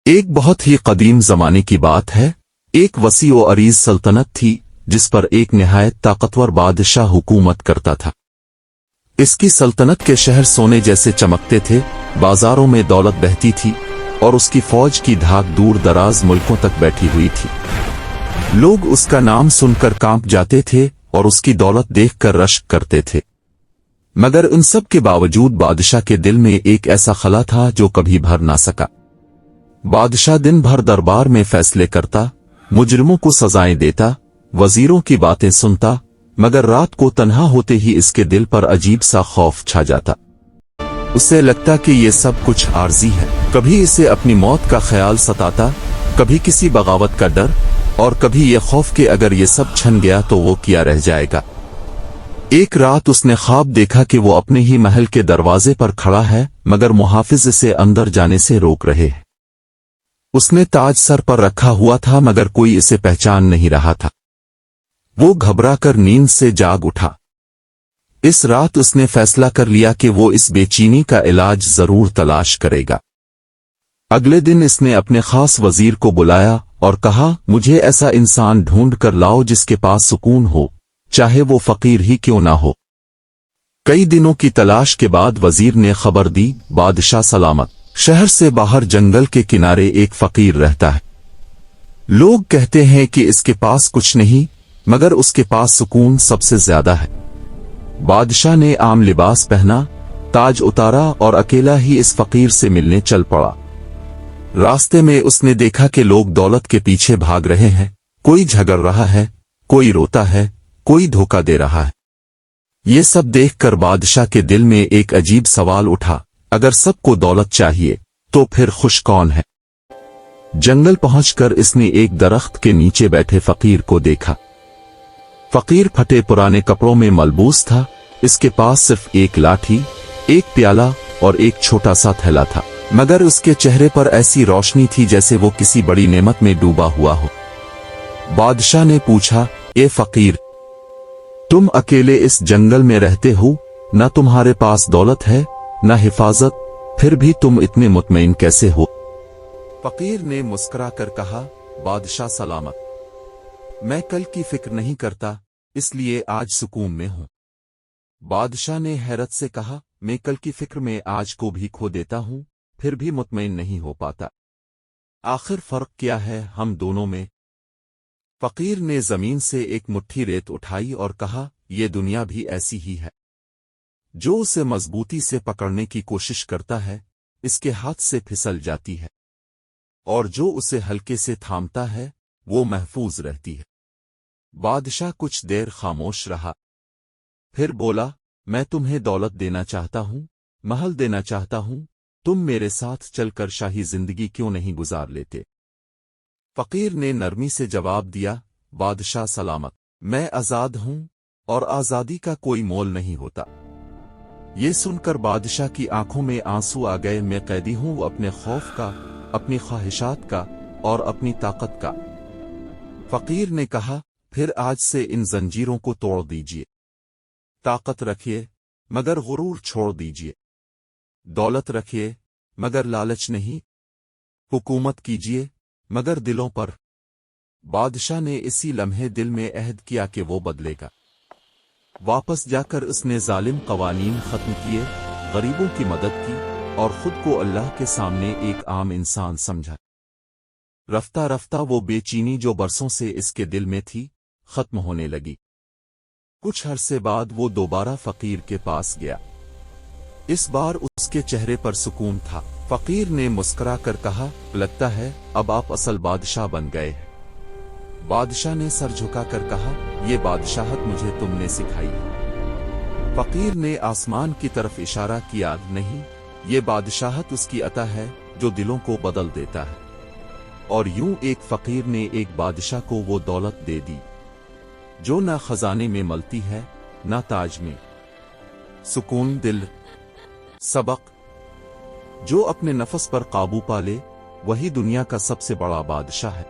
ایک بہت ہی قدیم زمانے کی بات ہے، ایک وسیع و عریض سلطنت تھی جس پر ایک نہایت طاقتور بادشاہ حکومت کرتا تھا۔ اس کی سلطنت کے شہر سونے جیسے چمکتے تھے، بازاروں میں دولت بہتی تھی اور اس کی فوج کی دھاک دور دراز ملکوں تک بیٹھی ہوئی تھی۔ لوگ اس کا نام سن کر کانپ جاتے تھے اور اس کی دولت دیکھ کر رشک کرتے تھے، مگر ان سب کے باوجود بادشاہ کے دل میں ایک ایسا خلا تھا جو کبھی بھر نہ سکا۔ بادشاہ دن بھر دربار میں فیصلے کرتا، مجرموں کو سزائیں دیتا، وزیروں کی باتیں سنتا، مگر رات کو تنہا ہوتے ہی اس کے دل پر عجیب سا خوف چھا جاتا۔ اسے لگتا کہ یہ سب کچھ عارضی ہے، کبھی اسے اپنی موت کا خیال ستاتا، کبھی کسی بغاوت کا ڈر، اور کبھی یہ خوف کہ اگر یہ سب چھن گیا تو وہ کیا رہ جائے گا۔ ایک رات اس نے خواب دیکھا کہ وہ اپنے ہی محل کے دروازے پر کھڑا ہے، مگر محافظ اسے اندر جانے سے روک رہے ہیں۔ اس نے تاج سر پر رکھا ہوا تھا مگر کوئی اسے پہچان نہیں رہا تھا۔ وہ گھبرا کر نیند سے جاگ اٹھا۔ اس رات اس نے فیصلہ کر لیا کہ وہ اس بے چینی کا علاج ضرور تلاش کرے گا۔ اگلے دن اس نے اپنے خاص وزیر کو بلایا اور کہا، مجھے ایسا انسان ڈھونڈ کر لاؤ جس کے پاس سکون ہو، چاہے وہ فقیر ہی کیوں نہ ہو۔ کئی دنوں کی تلاش کے بعد وزیر نے خبر دی، بادشاہ سلامت، شہر سے باہر جنگل کے کنارے ایک فقیر رہتا ہے۔ لوگ کہتے ہیں کہ اس کے پاس کچھ نہیں، مگر اس کے پاس سکون سب سے زیادہ ہے۔ بادشاہ نے عام لباس پہنا، تاج اتارا اور اکیلا ہی اس فقیر سے ملنے چل پڑا۔ راستے میں اس نے دیکھا کہ لوگ دولت کے پیچھے بھاگ رہے ہیں، کوئی جھگڑ رہا ہے، کوئی روتا ہے، کوئی دھوکہ دے رہا ہے۔ یہ سب دیکھ کر بادشاہ کے دل میں ایک عجیب سوال اٹھا، اگر سب کو دولت چاہیے تو پھر خوش کون ہے؟ جنگل پہنچ کر اس نے ایک درخت کے نیچے بیٹھے فقیر کو دیکھا۔ فقیر پھٹے پرانے کپڑوں میں ملبوس تھا، اس کے پاس صرف ایک لاٹھی، ایک پیالہ اور ایک چھوٹا سا تھیلا تھا، مگر اس کے چہرے پر ایسی روشنی تھی جیسے وہ کسی بڑی نعمت میں ڈوبا ہوا ہو۔ بادشاہ نے پوچھا، اے فقیر، تم اکیلے اس جنگل میں رہتے ہو، نہ تمہارے پاس دولت ہے نہ حفاظت، پھر بھی تم اتنے مطمئن کیسے ہو؟ فقیر نے مسکرا کر کہا، بادشاہ سلامت، میں کل کی فکر نہیں کرتا، اس لیے آج سکون میں ہوں۔ بادشاہ نے حیرت سے کہا، میں کل کی فکر میں آج کو بھی کھو دیتا ہوں، پھر بھی مطمئن نہیں ہو پاتا۔ آخر فرق کیا ہے ہم دونوں میں؟ فقیر نے زمین سے ایک مٹھی ریت اٹھائی اور کہا، یہ دنیا بھی ایسی ہی ہے، جو اسے مضبوطی سے پکڑنے کی کوشش کرتا ہے اس کے ہاتھ سے پھسل جاتی ہے، اور جو اسے ہلکے سے تھامتا ہے وہ محفوظ رہتی ہے۔ بادشاہ کچھ دیر خاموش رہا، پھر بولا، میں تمہیں دولت دینا چاہتا ہوں، محل دینا چاہتا ہوں، تم میرے ساتھ چل کر شاہی زندگی کیوں نہیں گزار لیتے؟ فقیر نے نرمی سے جواب دیا، بادشاہ سلامت، میں آزاد ہوں اور آزادی کا کوئی مول نہیں ہوتا۔ یہ سن کر بادشاہ کی آنکھوں میں آنسو آ گئے، میں قیدی ہوں اپنے خوف کا، اپنی خواہشات کا اور اپنی طاقت کا۔ فقیر نے کہا، پھر آج سے ان زنجیروں کو توڑ دیجئے، طاقت رکھیے مگر غرور چھوڑ دیجئے، دولت رکھیے مگر لالچ نہیں، حکومت کیجئے مگر دلوں پر۔ بادشاہ نے اسی لمحے دل میں عہد کیا کہ وہ بدلے گا۔ واپس جا کر اس نے ظالم قوانین ختم کیے، غریبوں کی مدد کی اور خود کو اللہ کے سامنے ایک عام انسان سمجھا۔ رفتہ رفتہ وہ بے چینی جو برسوں سے اس کے دل میں تھی ختم ہونے لگی۔ کچھ عرصے بعد وہ دوبارہ فقیر کے پاس گیا۔ اس بار اس کے چہرے پر سکون تھا۔ فقیر نے مسکرا کر کہا، لگتا ہے اب آپ اصل بادشاہ بن گئے ہیں۔ بادشاہ نے سر جھکا کر کہا، یہ بادشاہت مجھے تم نے سکھائی ہے۔ فقیر نے آسمان کی طرف اشارہ کیا، نہیں، یہ بادشاہت اس کی عطا ہے جو دلوں کو بدل دیتا ہے۔ اور یوں ایک فقیر نے ایک بادشاہ کو وہ دولت دے دی جو نہ خزانے میں ملتی ہے نہ تاج میں۔ سکون دل۔ سبق: جو اپنے نفس پر قابو پا لے وہی دنیا کا سب سے بڑا بادشاہ ہے۔